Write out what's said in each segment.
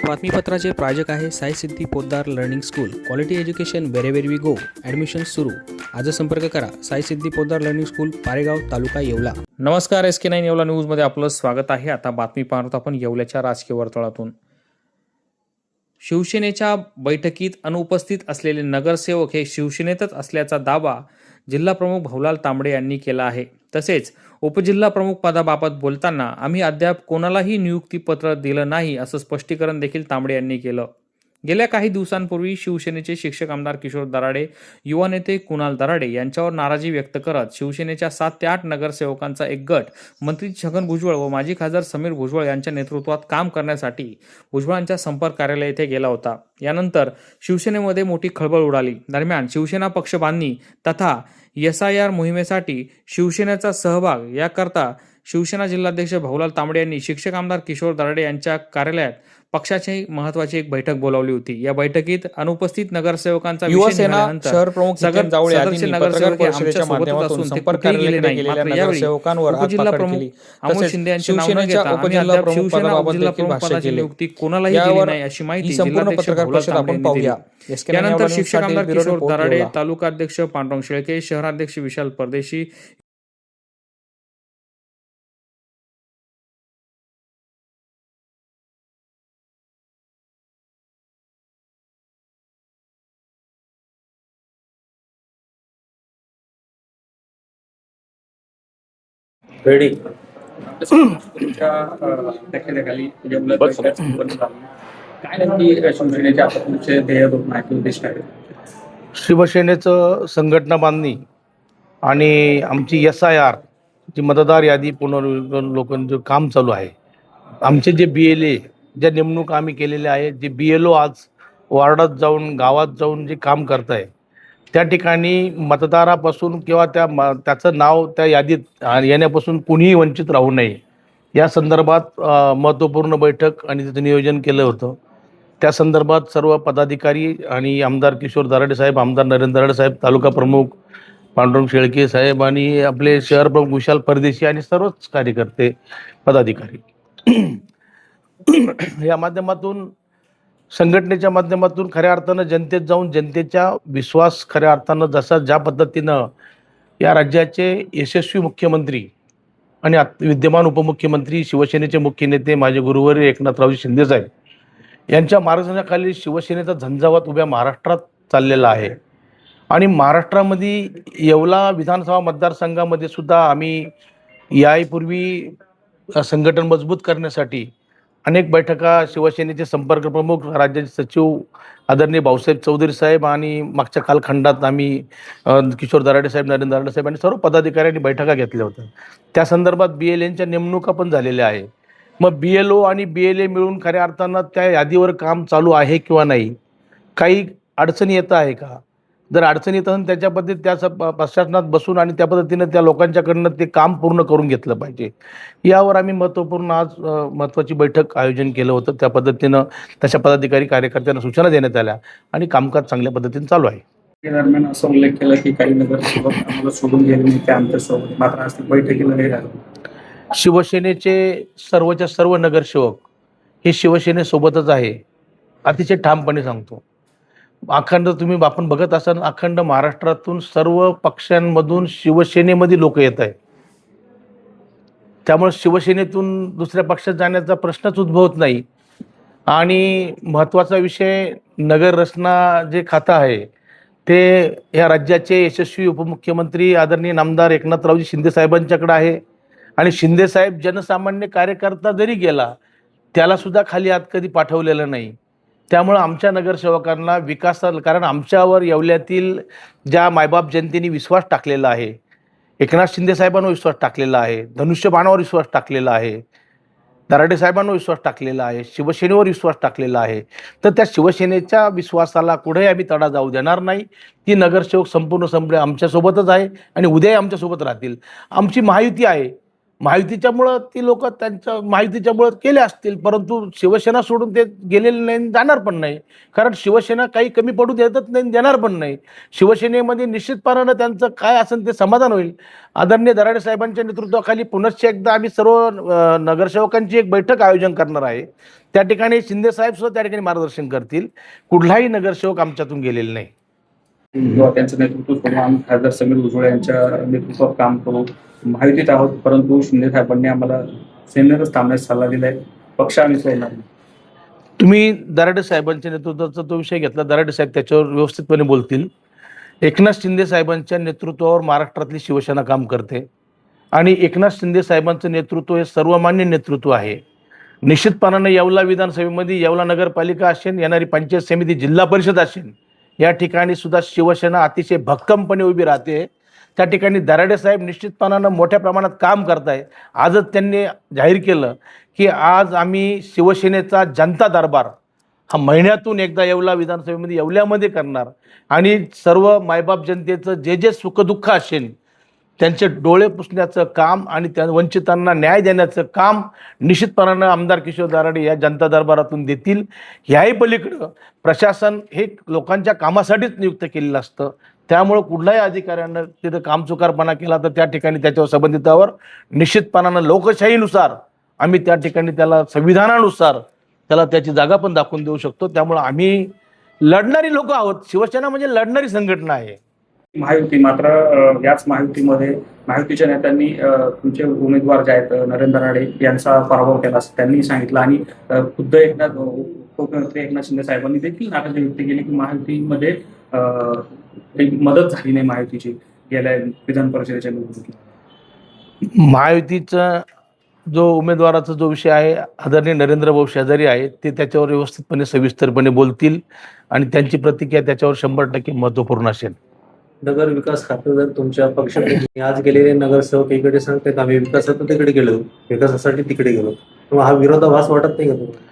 बातमीपत्राचे प्रायोजक आहे Sai Siddhi Podar learning school. Quality education wherever we go. Admission सुरू. आज संपर्क करा. Sai Siddhi Podar learning school, Paregaon, taluka Yeola. नमस्कार, SK9 येवला न्यूजमध्ये आपलं स्वागत आहे. आता बातमी पाहत आपण येवल्याच्या राजकीय वर्तुळातून. शिवसेनेच्या बैठकीत अनुपस्थित असलेले नगरसेवक हे शिवसेनेतच असल्याचा दावा जिल्हाप्रमुख भाऊलाल तांबडे यांनी केला आहे. तसेच उपजिल्हाप्रमुख पदाबाबत बोलताना आम्ही अद्याप कोणालाही नियुक्तीपत्र दिलं नाही असं स्पष्टीकरण देखील तांबडे यांनी केलं. गेल्या काही दिवसांपूर्वी शिवसेनेचे शिक्षक आमदार किशोर दराडे, युवा नेते कुणाल दराडे यांच्यावर नाराजी व्यक्त करत शिवसेनेच्या 7 ते 8 नगरसेवकांचा एक गट मंत्री छगन भुजबळ व माजी खासदार समीर भुजबळ यांच्या नेतृत्वात काम करण्यासाठी भुजबळांच्या संपर्क कार्यालय येथे गेला होता. यानंतर शिवसेनेमध्ये मोठी खळबळ उडाली. दरम्यान शिवसेना पक्षबांधणी तथा SIR मोहिमेसाठी शिवसेनेचा सहभाग याकरता शिवसेना जिल्हाध्यक्ष भाऊलाल तांबडे यांनी शिक्षक आमदार किशोर दराडे यांच्या कार्यालयात पक्षाची महत्त्वाची एक बैठक बोलावली होती. या बैठकीत अनुपस्थित नगरसेवकांचा युवासेना शहर प्रमुख सगळ्यांनी जावळे यांनी पत्रकार परिषदेच्या माध्यमातून संपर्क कार्यालयाकडे गेलेल्या नगरसेवकांवर हात पाकड केली. तसेच शिवसेनेच्या उपजिल्हा प्रमुख पदाबाबत देखील भाष्य केले. कोणालाही दिली नाही अशी माहिती संपूर्ण पत्रकार परिषद आपण पाहूया. त्यानंतर शिक्षक आमदार किशोर दराडे, तालुका अध्यक्ष पांडुरंग शेळके, शहराध्यक्ष विशाल परदेशी, रेडी काय नक्की शिवसेनेच्या पुढचे ध्येय माहिती उद्देश काय? शिवसेनेचं संघटना बांधणी आणि आमची SIR जी मतदार यादी पुनर्विकलन लोकांचं काम चालू आहे. आमचे जे BLA ज्या नेमणूक आम्ही केलेल्या आहे, जे BLO आज वार्डात जाऊन गावात जाऊन जे काम करत आहे त्या ठिकाणी मतदारापासून किंवा त्याचं नाव त्या यादीत येण्यापासून कुणीही वंचित राहू नये या संदर्भात महत्त्वपूर्ण बैठक आणि त्याचं नियोजन केलं होतं. त्या संदर्भात सर्व पदाधिकारी आणि आमदार किशोर दराडे साहेब, आमदार नरेंद्र दराडे साहेब, तालुका प्रमुख पांडुरंग शेळके साहेब आणि आपले शहर प्रमुख विशाल परदेशी आणि सर्वच कार्यकर्ते पदाधिकारी या माध्यमातून संघटनेच्या माध्यमातून खऱ्या अर्थानं जनतेत जाऊन जनतेचा विश्वास खऱ्या अर्थानं ज्या पद्धतीनं या राज्याचे यशस्वी मुख्यमंत्री आणि विद्यमान उपमुख्यमंत्री शिवसेनेचे मुख्य नेते माझे गुरुवर्य एकनाथरावजी शिंदेसाहेब यांच्या मार्गदर्शनाखाली शिवसेनेचा झंझावात उभ्या महाराष्ट्रात चाललेला आहे. आणि महाराष्ट्रामध्ये येवला विधानसभा मतदारसंघामध्ये सुद्धा आम्ही यापूर्वी संघटन मजबूत करण्यासाठी अनेक बैठका शिवसेनेचे संपर्क प्रमुख, राज्याचे सचिव आदरणीय भाऊसाहेब चौधरी साहेब आणि मागच्या कालखंडात आम्ही किशोर दराडे साहेब, नरेंद्र दराडे साहेब आणि सर्व पदाधिकाऱ्यांनी बैठका घेतल्या होत्या. त्या संदर्भात BLAंच्या नेमणुका पण झालेल्या आहे. मग BLO आणि BLA मिळून खऱ्या अर्थानं त्या यादीवर काम चालू आहे किंवा नाही, काही अडचणी येत आहे का? जर अडचणी येत असेल त्याच्या पद्धतीत त्या प्रशासनात बसून आणि त्या पद्धतीनं त्या लोकांच्याकडनं ते काम पूर्ण करून घेतलं पाहिजे. यावर आम्ही महत्त्वपूर्ण आज महत्त्वाची बैठक आयोजन केलं होतं. त्या पद्धतीनं तशा पदाधिकारी कार्यकर्त्यांना सूचना देण्यात आल्या आणि कामकाज चांगल्या पद्धतीने चालू आहे. दरम्यान असं उल्लेख केला की काही नगरसेवक आम्हाला सोडून गेले नाही त्या आमच्यासोबत, मात्र आज बैठकीला नाही झालं. शिवसेनेचे सर्वच्या सर्व नगरसेवक हे शिवसेनेसोबतच आहे, अतिशय ठामपणे सांगतो. अखंड आपण बघत असाल अखंड महाराष्ट्रातून सर्व पक्षांमधून शिवसेनेमध्ये लोक येत आहेत. त्यामुळे शिवसेनेतून दुसऱ्या पक्षात जाण्याचा प्रश्नच उद्भवत नाही. आणि महत्त्वाचा विषय नगर रचना जे खातं आहे ते या राज्याचे यशस्वी उपमुख्यमंत्री आदरणीय आमदार एकनाथरावजी शिंदे साहेबांच्याकडे आहे. आणि शिंदे साहेब जनसामान्य कार्यकर्ता जरी गेला त्याला सुद्धा खाली हात कधी पाठवलेलं नाही. त्यामुळं आमच्या नगरसेवकांना विकासाला, कारण आमच्यावर येवल्यातील ज्या मायबाप जनतेने विश्वास टाकलेला आहे, एकनाथ शिंदे साहेबांवर विश्वास टाकलेला आहे, धनुष्यबाणावर विश्वास टाकलेला आहे, दराडे साहेबांवर विश्वास टाकलेला आहे, शिवसेनेवर विश्वास टाकलेला आहे, तर त्या शिवसेनेच्या विश्वासाला कुठेही आम्ही तडा जाऊ देणार नाही. ती नगरसेवक संपूर्ण आमच्यासोबतच आहे आणि उद्याही आमच्यासोबत राहतील. आमची महायुती आहे. महायुतीच्यामुळं ती लोक त्यांच्या महायुतीच्यामुळं केले असतील, परंतु शिवसेना सोडून ते गेलेले नाही, जाणार पण नाही. कारण शिवसेना काही कमी पडू देतच नाही, देणार पण नाही. शिवसेनेमध्ये निश्चितपणानं त्यांचं काय असेल ते समाधान होईल. आदरणीय दराडे साहेबांच्या नेतृत्वाखाली पुनश्च एकदा आम्ही सर्व नगरसेवकांची एक बैठक आयोजन करणार आहे. त्या ठिकाणी शिंदे साहेब सुद्धा त्या ठिकाणी मार्गदर्शन करतील. कुठलाही नगरसेवक आमच्यातून गेलेला नाही. किंवा त्यांचं नेतृत्व करून आम्ही खासदार समीर उजवळे यांच्या नेतृत्वात काम करू. महायुतीत आहोत, परंतु शिंदे साहेबांनी आम्हाला सेनेतच थांबण्यास सल्ला दिलाय. पक्ष आम्ही सोडणार नाही. तुम्ही दराडे साहेबांच्या नेतृत्वाचा तो विषय घेतला, दराडे साहेब त्याच्यावर व्यवस्थितपणे बोलतील. एकनाथ शिंदे साहेबांच्या नेतृत्वावर महाराष्ट्रातली शिवसेना काम करते आणि एकनाथ शिंदे साहेबांचं नेतृत्व हे सर्वमान्य नेतृत्व आहे. निश्चितपणाने येवला विधानसभेमध्ये येवला नगरपालिका असेल, येणारी पंचायत समिती, जिल्हा परिषद असेल, या ठिकाणी सुद्धा शिवसेना अतिशय भक्कमपणे उभी राहते. त्या ठिकाणी दराडे साहेब निश्चितपणानं मोठ्या प्रमाणात काम करताय. आजच त्यांनी जाहीर केलं की आज आम्ही शिवसेनेचा जनता दरबार हा महिन्यातून एकदा येवला विधानसभेमध्ये येवल्यामध्ये करणार आणि सर्व मायबाप जनतेचं जे जे सुखदुःख असेल त्यांचे डोळे पुसण्याचं काम आणि त्या वंचितांना न्याय देण्याचं काम निश्चितपणानं आमदार किशोर दराडे या जनता दरबारातून देतील. ह्याही पलीकडं प्रशासन हे लोकांच्या कामासाठीच नियुक्त केलेलं असतं. त्यामुळं कुठल्याही अधिकाऱ्यानं तिथं कामचुकारपणा केला तर त्या ठिकाणी त्याच्यावर संबंधितावर निश्चितपणानं लोकशाहीनुसार आम्ही त्या ठिकाणी त्याला संविधानानुसार त्याला त्याची जागा पण दाखवून देऊ शकतो. त्यामुळं आम्ही लढणारी लोक आहोत. शिवसेना म्हणजे लढणारी संघटना आहे. महायुती मात्र याच महायुतीमध्ये महायुतीच्या नेत्यांनी तुमचे उमेदवार जे आहेत नरेंद्र राणे यांचा पराभव केला असं त्यांनी सांगितलं आणि खुद्द उपमुख्यमंत्री एकनाथ शिंदे साहेबांनी देखील नाराजी व्यक्त केली की महायुतीमध्ये मदत झाली नाही महायुतीची गेल्या विधान परिषदेच्या निवडणुकीत. महायुतीचा जो उमेदवाराचा जो विषय आहे, आदरणीय नरेंद्र भाऊ शेजारी आहेत, ते त्याच्यावर व्यवस्थितपणे सविस्तरपणे बोलतील आणि त्यांची प्रतिक्रिया त्याच्यावर 100% महत्त्वपूर्ण असेल. नगर विकास खातं जर तुमच्या पक्षाने आज गेलेले नगरसेवक इकडे सांगतात आम्ही विकासातून तिकडे गेलो, विकासासाठी तिकडे गेलो, तेव्हा हा विरोधाभास वाटत नाही का तुम्हाला?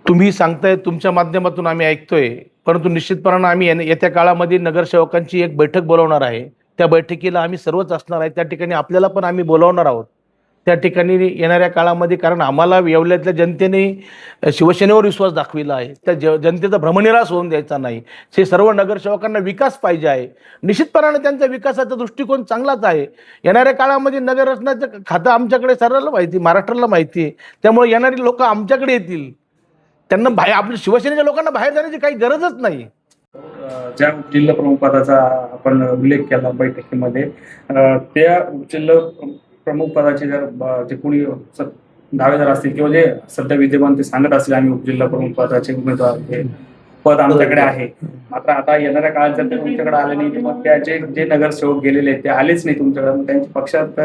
तुम्ही सांगताय, तुमच्या माध्यमातून आम्ही ऐकतोय, परंतु निश्चितपणानं आम्ही येत्या काळामध्ये नगरसेवकांची एक बैठक बोलावणार आहे. त्या बैठकीला आम्ही सर्वच असणार आहे. त्या ठिकाणी आपल्याला पण आम्ही बोलावणार आहोत त्या ठिकाणी येणाऱ्या काळामध्ये. कारण आम्हाला येवल्यातल्या जनतेने शिवसेनेवर विश्वास दाखविला आहे. त्या जनतेचा भ्रमनिरास होऊन द्यायचा नाही. हे सर्व नगरसेवकांना विकास पाहिजे आहे. निश्चितपणाने त्यांचा विकासाचा दृष्टिकोन चांगलाच आहे. येणाऱ्या काळामध्ये नगररचनाचं खातं आमच्याकडे सर्वांना माहिती, महाराष्ट्राला माहिती आहे. त्यामुळे येणारी लोक आमच्याकडे येतील. त्यांना आपल्या शिवसेनेच्या लोकांना बाहेर जाण्याची काही गरजच नाही. ज्या जिल्हा प्रमुख पदाचा आपण उल्लेख केला बैठकीमध्ये, त्या जिल्हा प्रमुख पदाचे जे कोणी दावेदार असतील किंवा जे सध्या विद्यमान ते सांगत असतील आम्ही उपजिल्हा प्रमुख पदाचे उमेदवार हे पद आमच्याकडे आहे, मात्र आता येणाऱ्या काळात जर ते तुमच्याकडे आले नाही तर त्या जे नगरसेवक गेलेले ते आलेच नाही तुमच्याकडे, त्यांची पक्षात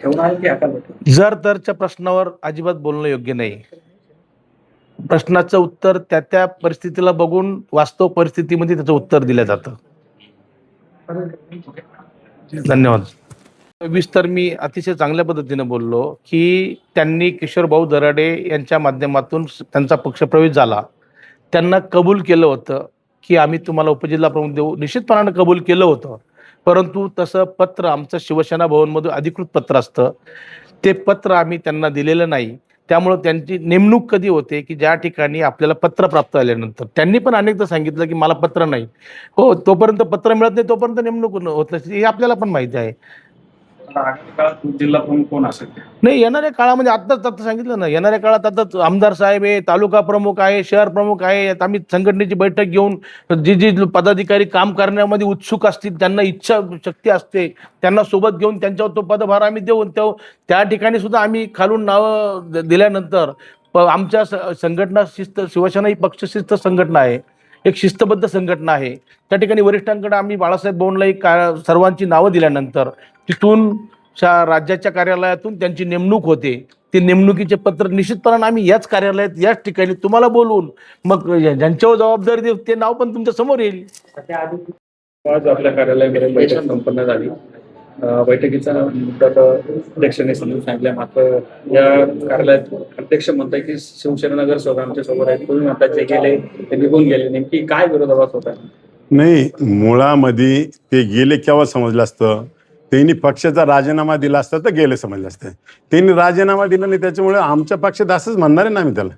ठेवणार की हकालपट्टी? जर तरच्या प्रश्नावर अजिबात बोलणं योग्य नाही. प्रश्नाचं उत्तर त्या परिस्थितीला बघून वास्तव परिस्थितीमध्ये त्याचं उत्तर दिलं जातं. धन्यवाद. विस्तार मी अतिशय चांगल्या पद्धतीने बोललो की त्यांनी किशोर भाऊ दराडे यांच्या माध्यमातून त्यांचा पक्षप्रवेश झाला. त्यांना कबूल केलं होतं की आम्ही तुम्हाला उपजिल्हा प्रमुख देऊ. निश्चितपणानं कबूल केलं होतं, परंतु तसं पत्र आमचं शिवसेना भवनमधून अधिकृत पत्र असतं, ते पत्र आम्ही त्यांना दिलेलं नाही. त्यामुळं त्यांची नेमणूक कधी होते की ज्या ठिकाणी आपल्याला पत्र प्राप्त झाल्यानंतर. त्यांनी पण अनेकदा सांगितलं की मला पत्र नाही. हो, तोपर्यंत पत्र मिळत नाही तोपर्यंत नेमणूक होत नसते, हे आपल्याला पण माहिती आहे. आगामी काळात जिल्हा प्रमुख कोण असेल? नाही, येणाऱ्या काळामध्ये आता सांगितलं ना, येणाऱ्या काळात आता आमदार साहेब आहे, तालुका प्रमुख आहे, शहर प्रमुख आहे. आम्ही संघटनेची बैठक घेऊन जी पदाधिकारी काम करण्यामध्ये उत्सुक असतील, त्यांना इच्छा शक्ती असते, त्यांना सोबत घेऊन त्यांच्यावर तो पदभार आम्ही देऊन त्या ठिकाणी सुद्धा आम्ही खालून नावं दिल्यानंतर आमच्या संघटना शिस्त, शिवसेना ही पक्षशिस्त संघटना आहे, एक शिस्तबद्ध संघटना आहे. त्या ठिकाणी वरिष्ठांकडे आम्ही बाळासाहेब बोंडला एक सर्वांची नावं दिल्यानंतर तिथून राज्याच्या कार्यालयातून त्यांची नेमणूक होते. ते नेमणुकीचे पत्र निश्चितपणाने आम्ही याच कार्यालयात याच ठिकाणी तुम्हाला बोलवून मग ज्यांच्यावर जबाबदारी देऊ ते नाव पण तुमच्या समोर येईल. आज आपल्या कार्यालयामध्ये बैठक संपन्न झाली. बैठकीचा मुद्दा अध्यक्षांनी समजून सांगितलं, मात्र या कार्यालयात अध्यक्ष म्हणताय की शिवसेना नगरसेवक आमच्या सोबत आहेत, तुम्ही म्हणतात जे गेले ते निघून गेले, नेमकी काय विरोधाभास होता? नाही, मुळामध्ये ते गेले केव्हा समजलं असतं त्यांनी पक्षाचा राजीनामा दिला असता तर गेले समजलं असतं. त्यांनी राजीनामा दिला नाही, त्याच्यामुळे आमच्या पक्षात असंच म्हणणार आहे ना आम्ही त्याला.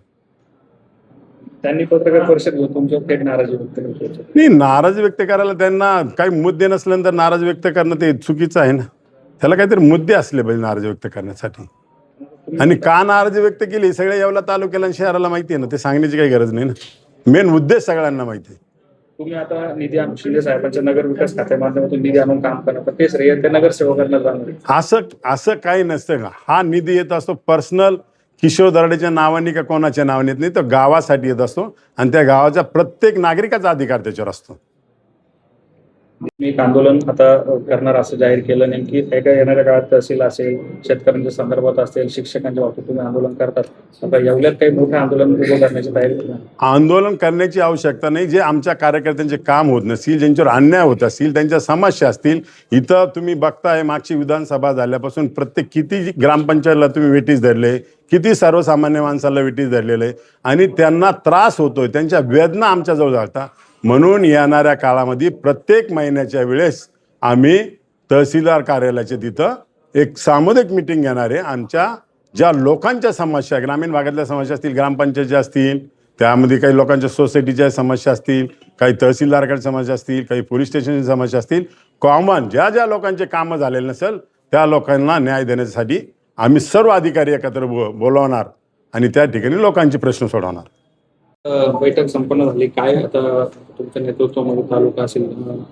त्यांनी पत्रकार परिषद घेऊन तुमच्यावर थेट नाराजी व्यक्त केली. नाही, नाराजी व्यक्त करायला त्यांना काही मुद्दे नसल्यानंतर नाराज व्यक्त करणं ते चुकीचं आहे ना. त्याला काहीतरी मुद्दे असले पाहिजे नाराजी व्यक्त करण्यासाठी. आणि का नाराजी व्यक्त केली सगळ्या येवला तालुक्याला आणि शहराला माहिती आहे ना, ते सांगण्याची काही गरज नाही ना. मेन उद्देश सगळ्यांना माहिती आहे. तुम्ही आता निधी आणून शिंदे साहेबांच्या नगर विकास खात्या माध्यमातून निधी आणून काम करणार, पण ते श्रेय त्या नगरसेवकांना जाणार. असं काही नसतं का. हा निधी येत असतो पर्सनल किशोर दराडेच्या नावाने का कोणाच्या नावाने येत नाही, तर गावासाठी येत असतो आणि त्या गावाच्या प्रत्येक नागरिकाचा अधिकार त्याच्यावर असतो. मी एक आंदोलन आता करणार असं जाहीर केलं. नेमकी काय येणाऱ्या काळात तहसील असेल, शेतकऱ्यांच्या संदर्भात असेल, शिक्षकांच्या बाबतीत तुम्ही आंदोलन करतात. आता एवढ्यात काही मोठं आंदोलन उभं करण्याची तयारी. आंदोलन करण्याची आवश्यकता नाही. जे आमच्या कार्यकर्त्यांचे काम होत नसतील, ज्यांच्यावर अन्याय होत असतील, त्यांच्या समस्या असतील, इथं तुम्ही बघताय मागची विधानसभा झाल्यापासून प्रत्येक किती ग्रामपंचायतला तुम्ही वेटीस धरले, किती सर्वसामान्य माणसाला वेटीस धरलेलं आहे आणि त्यांना त्रास होतोय, त्यांच्या वेदना आमच्याजवळ जाता. म्हणून येणाऱ्या काळामध्ये प्रत्येक महिन्याच्या वेळेस आम्ही तहसीलदार कार्यालयाच्या तिथं एक सामुदायिक मिटिंग घेणार आहे. आमच्या ज्या लोकांच्या समस्या, ग्रामीण भागातल्या समस्या असतील, ग्रामपंचायतच्या असतील, त्यामध्ये काही लोकांच्या सोसायटीच्या समस्या असतील, काही तहसीलदारकडे समस्या असतील, काही पोलीस स्टेशनची समस्या असतील, कॉमन ज्या ज्या लोकांचे कामं झालेले नसेल त्या लोकांना न्याय देण्यासाठी आम्ही सर्व अधिकारी एकत्र बोलवणार आणि त्या ठिकाणी लोकांचे प्रश्न सोडवणार. बैठक संपन्न झाली. काय आता तुमच्या नेतृत्वामध्ये तालुका असेल,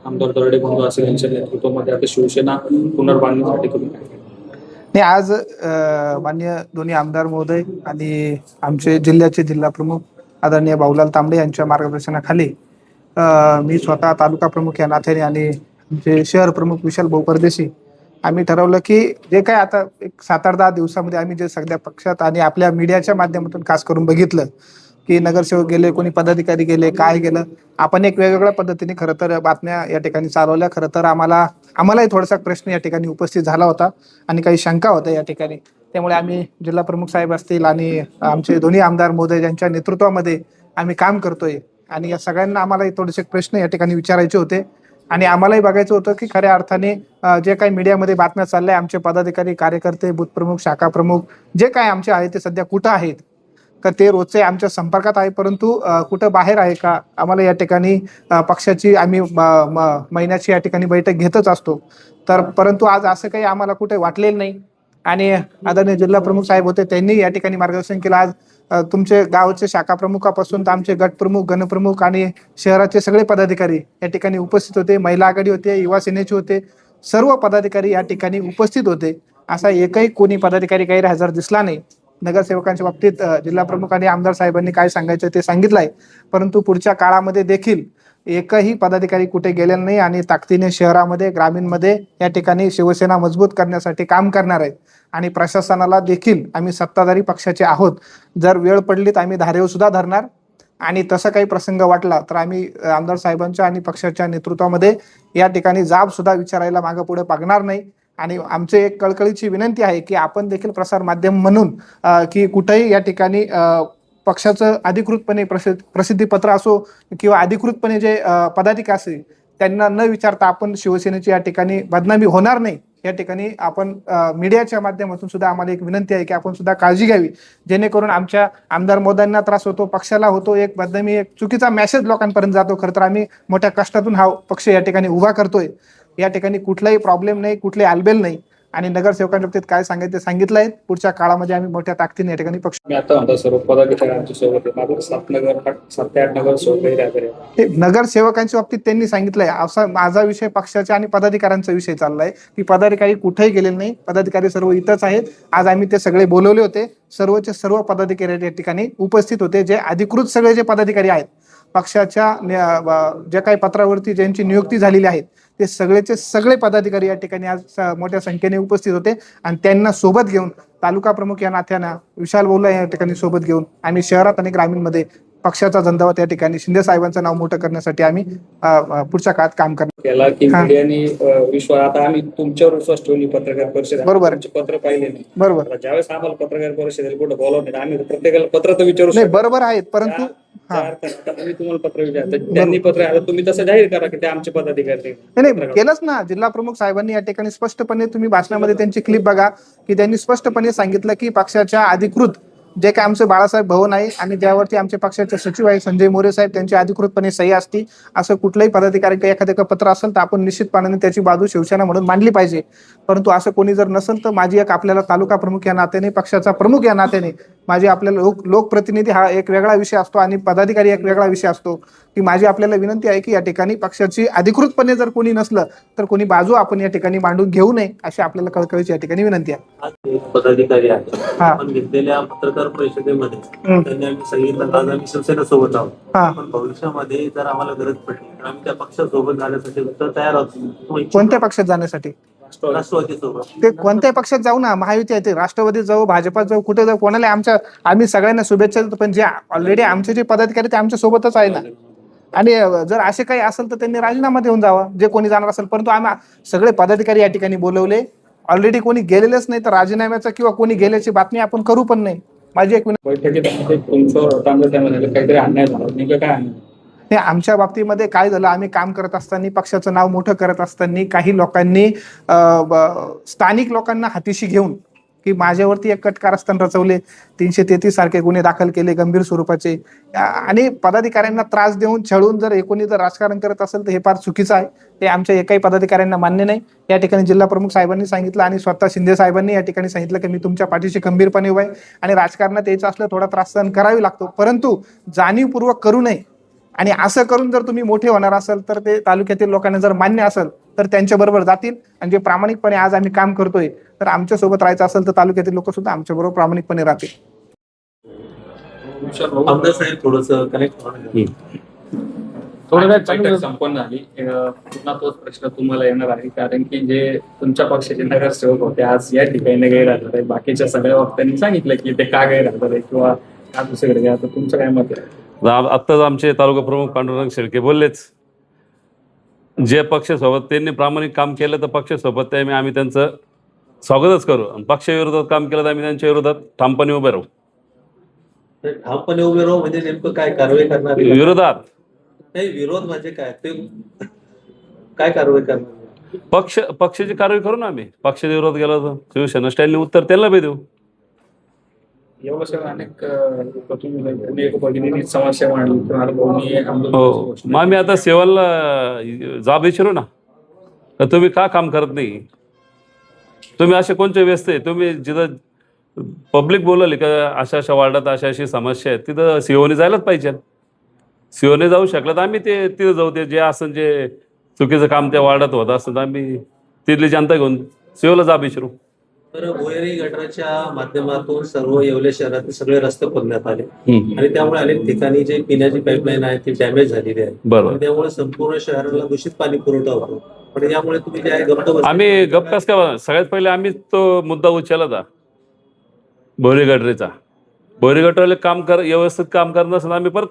आमदार दरडे बंधू असेल यांच्या नेतृत्वामध्ये आता शिवसेना पुनर्बांधणीसाठी तुम्ही काय केलं? नाही, आज माननीय दोन्ही आमदार महोदय आणि आमचे जिल्ह्याचे जिल्हा प्रमुख आदरणीय भाऊलाल तांबडे यांच्या मार्गदर्शनाखाली मी स्वतः तालुका प्रमुख या नात्याने आणि आमचे शहर प्रमुख विशाल भाऊ परदेशी आम्ही ठरवलं की जे काय आता एक 7-8-10 दिवसामध्ये आम्ही जे सगळ्या पक्षात आणि आपल्या मीडियाच्या माध्यमातून खास करून बघितलं की नगरसेवक गेले, कोणी पदाधिकारी गेले, काय गेलं, आपण एक वेगवेगळ्या पद्धतीने खरं तर बातम्या या ठिकाणी चालवल्या. खरं तर आम्हालाही थोडासा प्रश्न या ठिकाणी उपस्थित झाला होता आणि काही शंका होत्या या ठिकाणी. त्यामुळे आम्ही जिल्हा प्रमुख साहेब असतील आणि आमचे दोन्ही आमदार महोदय यांच्या नेतृत्वामध्ये आम्ही काम करतोय आणि या सगळ्यांना आम्हालाही थोडेसे प्रश्न या ठिकाणी विचारायचे होते आणि आम्हालाही बघायचं होतं की खऱ्या अर्थाने जे काही मीडियामध्ये बातम्या चालल्या, आमचे पदाधिकारी, कार्यकर्ते, बूथ प्रमुख, शाखा प्रमुख जे काय आमचे आहे ते सध्या कुठं आहेत का, ते रोजचे आमच्या संपर्कात आहे परंतु कुठं बाहेर आहे का. आम्हाला या ठिकाणी पक्षाची आम्ही महिन्याची या ठिकाणी बैठक घेतच असतो, तर परंतु आज असं काही आम्हाला कुठे वाटलेलं नाही. आणि आदरणीय जिल्हा प्रमुख साहेब होते, त्यांनी या ठिकाणी मार्गदर्शन केलं. आज तुमचे गावचे शाखा प्रमुखापासून तर आमचे गट प्रमुख, गणप्रमुख आणि शहराचे सगळे पदाधिकारी या ठिकाणी उपस्थित होते. महिला आघाडी होते, युवा सेनेचे होते, सर्व पदाधिकारी या ठिकाणी उपस्थित होते. असा एकही कोणी पदाधिकारी गैरहजर दिसला नाही. नगरसेवकांच्या बाबतीत जिल्हा प्रमुख आणि आमदार साहेबांनी काय सांगायचं ते सांगितलं आहे, परंतु पुढच्या काळामध्ये देखील एकही पदाधिकारी कुठे गेलेला नाही आणि ताकदीने शहरामध्ये, ग्रामीणमध्ये या ठिकाणी शिवसेना मजबूत करण्यासाठी काम करणार आहे. आणि प्रशासनाला देखील आम्ही सत्ताधारी पक्षाचे आहोत, जर वेळ पडली तर आम्ही धारेवर सुद्धा धरणार आणि तसा काही प्रसंग वाटला तर आम्ही आमदार साहेबांच्या आणि पक्षाच्या नेतृत्वामध्ये या ठिकाणी जाब सुद्धा विचारायला मागं पुढे बघणार नाही. आणि आमचे एक कळकळीची विनंती आहे की आपण देखील प्रसार माध्यम म्हणून की कुठेही या ठिकाणी पक्षाचं अधिकृतपणे प्रसिद्धीपत्र असो किंवा अधिकृतपणे जे पदाधिकारी असतील त्यांना न विचारता आपण शिवसेनेची या ठिकाणी बदनामी होणार नाही या ठिकाणी आपण मीडियाच्या माध्यमातून सुद्धा आम्हाला एक विनंती आहे की आपण सुद्धा काळजी घ्यावी, जेणेकरून आमच्या आमदार मोद्यांना त्रास होतो, पक्षाला होतो, एक बदनामी, एक चुकीचा मेसेज लोकांपर्यंत जातो. खरं तर आम्ही मोठ्या कष्टातून हा पक्ष या ठिकाणी उभा करतोय. या ठिकाणी कुठलाही प्रॉब्लेम नाही, कुठले आलबेल नाही आणि नगरसेवकांच्या बाबतीत काय सांगायचं ते सांगितलं आहे. पुढच्या काळामध्ये आम्ही मोठ्या ताकदीने या ठिकाणी पक्ष. मी आता म्हणतो सर्व पदाधिकारी आमच्या सोबत आहे. 7 ते 8 नगरसेवक नगरसेवकांच्या बाबतीत त्यांनी सांगितलंय, असा माझा विषय पक्षाच्या आणि पदाधिकाऱ्यांचा विषय चाललाय की पदाधिकारी कुठेही गेलेले नाही, पदाधिकारी सर्व इथंच आहेत. आज आम्ही ते सगळे बोलवले होते, सर्वचे सर्व पदाधिकारी या ठिकाणी उपस्थित होते. जे अधिकृत सगळे जे पदाधिकारी आहेत पक्षाच्या ज्या काही पत्रावरती ज्यांची नियुक्ती झालेली आहे ते सगळेचे सगळे पदाधिकारी या ठिकाणी आज मोठ्या संख्येने उपस्थित होते आणि त्यांना सोबत घेऊन तालुका प्रमुख या नात्यानं विशाल भाऊला या ठिकाणी सोबत घेऊन आम्ही शहरात आणि ग्रामीणमध्ये पक्षाचा झंझावात या ठिकाणी शिंदे साहेबांचं नाव मोठं करण्यासाठी आम्ही पुढच्या काळात काम करणार. केला की मीडियानी विश्वास, आता आम्ही तुमच्यावर विश्वास ठेवली पत्रकार परिषद, बरोबर, पत्र पाहिले नाही, बरोबर. ज्यावेळेस आम्हाला पत्रकार परिषदेला कुठं बोलवलं नाही, आम्ही प्रत्येकाला पत्र तर विचारू नाही, बरोबर आहेत, परंतु हा. त्यांनी तुम्हाला पत्र विचारलं, त्यांनी पत्र आता तुम्ही तसं जाहीर करा की ते आमचे पदाधिकारी नाही केलंच ना. जिल्हा प्रमुख साहेबांनी या ठिकाणी स्पष्टपणे, तुम्ही भाषणामध्ये त्यांची क्लिप बघा, की त्यांनी स्पष्टपणे सांगितलं की पक्षाच्या अधिकृत जे काय आमचे बाळासाहेब भवन आहे आणि ज्यावरती आमच्या पक्षाचे सचिव आहे संजय मोरे साहेब, त्यांची अधिकृतपणे सही असती. असं कुठल्याही पदाधिकारी एखादं पत्र असेल तर आपण निश्चितपणाने त्याची बाजू शिवसेना म्हणून मांडली पाहिजे. परंतु असं कोणी जर नसेल तर माझी एक आपल्याला तालुका प्रमुख या नात्याने, पक्षाचा प्रमुख या नात्याने, माझी आपल्याला लोकप्रतिनिधी हा एक वेगळा विषय असतो आणि पदाधिकारी एक वेगळा विषय असतो, की माझी आपल्याला विनंती आहे की या ठिकाणी पक्षाची अधिकृतपणे जर कोणी नसलं तर कोणी बाजू आपण या ठिकाणी मांडून घेऊ नये, अशी आपल्याला कळकळीची या ठिकाणी विनंती आहे. आज एक पदाधिकारी आहे, हा. आपण घेतलेल्या पत्रकार परिषदेमध्ये त्यांनी आम्ही सांगितलं आज आम्ही शिवसेना सोबत आहोत, हा. पण भविष्यामध्ये जर आम्हाला गरज पडली तर आम्ही त्या पक्षासोबत जाण्यासाठी तर तयार आहोत. कोणत्या पक्षात जाण्यासाठी? राष्ट्रवादी सोबत. ते कोणत्याही पक्षात जाऊ ना, महायुती आहे ते, राष्ट्रवादीत जाऊ, भाजपात जाऊ, कुठे जाऊ, कोणाला आम्ही सगळ्यांना शुभेच्छा देतो, पण जे ऑलरेडी आमचे जे पदाधिकारी ते आमच्या सोबतच आहे ना. आणि जर असे काही असेल तर त्यांनी राजीनामा देऊन जावा, जे कोणी जाणार असेल. परंतु आम्ही सगळे पदाधिकारी या ठिकाणी बोलवले, ऑलरेडी कोणी गेलेलेच नाही तर राजीनाम्याचा किंवा कोणी गेल्याची बातमी आपण करू पण नाही. माझी एक बैठकीत तुमचं काहीतरी अन्याय झाला, नेमकं काय अन्याय? नाही, आमच्या बाबतीमध्ये काय झालं, आम्ही काम करत असताना, पक्षाचं नाव मोठं करत असताना काही लोकांनी स्थानिक लोकांना हातीशी घेऊन की माझ्यावरती एक कट कारस्थान रचवले, 333 सारखे गुन्हे दाखल केले गंभीर स्वरूपाचे, आणि पदाधिकाऱ्यांना त्रास देऊन छळून जर कोणी जर राजकारण करत असेल तर हे फार चुकीचं आहे. ते आमच्या एकाही पदाधिकाऱ्यांना मान्य नाही. या ठिकाणी जिल्हा प्रमुख साहेबांनी सांगितलं आणि स्वतः शिंदे साहेबांनी या ठिकाणी सांगितलं की मी तुमच्या पाठीशी खंबीरपणे उभा आहे आणि राजकारणात यायचं असलं थोडा त्रास सहन करावी लागतो, परंतु जाणीवपूर्वक करू नये. आणि असं करून जर तुम्ही मोठे होणार असाल तर ते तालुक्यातील लोकांना जर मान्य असेल तर त्यांच्या बरोबर जातील. आणि जे प्रामाणिकपणे आज आम्ही काम करतोय तर आमच्या सोबत राहायचं असेल तर तालुक्यातील लोक सुद्धा आमच्या बरोबर प्रामाणिकपणे राहतील. आमदार साहेब थोडस कनेक्ट बैठक संपन्न झाली, पुन्हा तोच प्रश्न तुम्हाला येणार आहे, कारण की जे तुमच्या पक्षाचे नगरसेवक होते आज या ठिकाणी गैरहजर आहे. बाकीच्या सगळ्या वक्त्यांनी सांगितलं की ते का गैरहजर आहे किंवा का दुसरीकडे गेला, तर तुमचं काय मत आहे? आत्ताच आमचे तालुका प्रमुख पांडुरंग शेळके बोललेच, जे पक्षासोबत त्यांनी प्रामाणिक काम केलं तर पक्षासोबत आम्ही त्यांचं स्वागतच करू, आणि पक्षाविरोधात काम केलं तर आम्ही त्यांच्या विरोधात ठामपणे उभे राहू. ठामपणे उभे राहू म्हणजे नेमकं काय कारवाई करणार? विरोधात नाही, विरोध म्हणजे काय, ते काय कारवाई करणार? पक्षाची कारवाई करू ना आम्ही. पक्षाच्या विरोधात गेलो तर शिवसेना स्टाईलने उत्तर त्यांना बी देऊ. एवढं अनेक तुम्ही एक भगिनींनी समस्या मांडली, हो, मग आम्ही आता सेवाला जाब विचारू ना, तर तुम्ही का काम करत नाही, तुम्ही असे कोणते व्यस्त आहे, तुम्ही जिथं पब्लिक बोलवली का अशा अशा वार्डात अशा अशी समस्या आहेत तिथं सीओने जायलाच पाहिजे. सीओने जाऊ शकला तर आम्ही ते तिथं जाऊ, ते जे असं जे चुकीचं काम त्या वार्डात होत असतं तर आम्ही तिथली जनता घेऊन सीओला जाब विचारू. तर भुयारी गटाराच्या माध्यमातून सर्व येवले शहरातील सगळे रस्ते खोदण्यात आले आणि त्यामुळे अनेक ठिकाणी जे पिण्याची पाईपलाईन आहे ती डॅमेज झालेली आहे. बरोबर. त्यामुळे संपूर्ण शहराला दूषित पाणी पुरवठा होतो. पण यामुळे तुम्ही जे आहे गप्प आम्ही गप्प काय, सगळ्यात पहिले आम्ही तो मुद्दा उचलला होता भुयारी गटारीचा. भुयारी गटारले काम व्यवस्थित काम करत नसताना आम्ही परत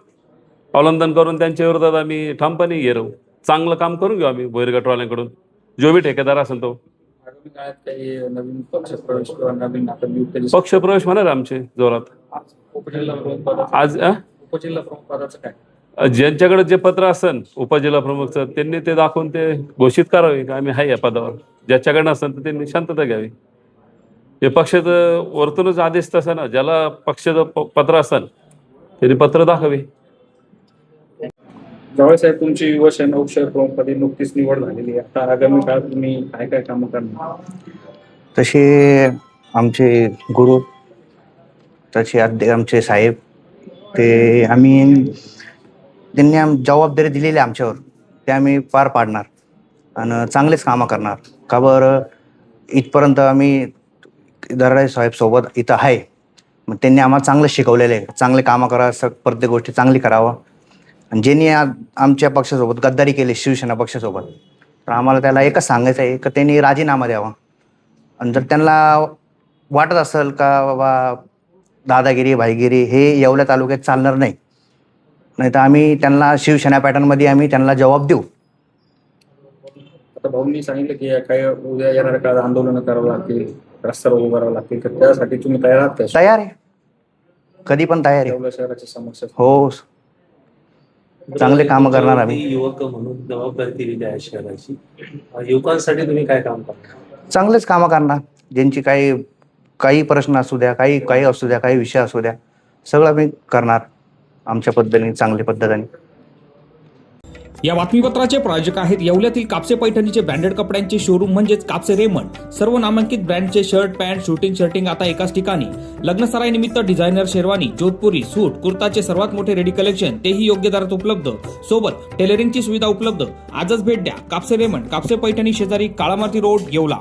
अवलंबन करून त्यांच्या विरोधात आम्ही ठामपणे हे राहू. चांगलं काम करून घेऊ आम्ही भुयारी गटारवाल्यांकडून, जो बी ठेकेदार असेल तो. काही नवीन पक्षप्रवेश किंवा नवीन पक्षप्रवेश होणार आमचे जोरात. आज उपजिल्हा प्रमुख पदाचं काय, ज्यांच्याकडे जे पत्र असेल उपजिल्हा प्रमुखचं त्यांनी ते दाखवून ते घोषित करावे की आम्ही आहे या पदावर. ज्याच्याकडे नसेल तर त्यांनी शांतता घ्यावी. हे पक्षाचं वरतूनच आदेश तसा ना, ज्याला पक्षाचं पत्र असेल त्यांनी पत्र दाखवे. जवळ साहेब, तुमची युवासेना उपशहर प्रमुखपदी नुकतीच निवड झालेली आहे, आता आगामी काळात तुम्ही काय काय कामं करणार? तसे आमचे गुरु, तसे आमचे साहेब, ते त्यांनी जबाबदारी दिलेली आमच्यावर ते आम्ही पार पाडणार आणि चांगलेच कामं करणार. का बरं, इथपर्यंत आम्ही दराडे साहेब सोबत इथं आहे, मग त्यांनी आम्हाला चांगलं शिकवलेलं आहे, चांगले कामं करा, प्रत्येक गोष्टी चांगली करावं. आणि ज्यांनी आमच्या पक्षासोबत गद्दारी केली शिवसेना पक्षासोबत, तर आम्हाला त्याला एकच सांगायचं आहे की त्यांनी राजीनामा द्यावा. आणि जर त्यांना वाटत असेल का बाबा दादागिरी भाईगिरी हे येवला तालुक्यात चालणार नाही, नाही तर आम्ही त्यांना शिवसेना पॅटर्नमध्ये आम्ही त्यांना जबाब देऊ. आता भाऊंनी सांगितलं की काय उद्या येणाऱ्या काळात आंदोलन करावं लागतील, रस्त्यावर उभं करावं लागतील, तर त्यासाठी तुम्ही तयार आहात? तयार आहे, कधी पण तयार आहे. येवला शहराची समस्या हो, चांगले कामं करणार आम्ही. युवक म्हणून जबाबदारी दिलेली आहे शहराची. युवकांसाठी तुम्ही काय काम करता? चांगलेच कामं करणार. ज्यांची काही प्रश्न असू द्या, काही असू द्या, काही विषय असू द्या, सगळं आम्ही करणार आमच्या पद्धतीने, चांगल्या पद्धतीने. या बातमीपत्राचे प्रायोजक आहेत येवल्यातील कापसे पैठणीचे ब्रँडेड कपड्यांचे शोरूम म्हणजेच कापसे रेमंड. सर्व नामांकित ब्रँडचे शर्ट, पॅन्ट, शर्टिंग आता एकाच ठिकाणी. लग्नसराई निमित्त डिझायनर शेरवानी, जोधपुरी, सूट, कुर्ताचे सर्वात मोठे रेडी कलेक्शन, तेही योग्य दरात उपलब्ध. सोबत टेलरिंगची सुविधा उपलब्ध. आजच भेट द्या कापसे रेमंड, कापसे पैठणी शेजारी, काळामाती रोड, येवला.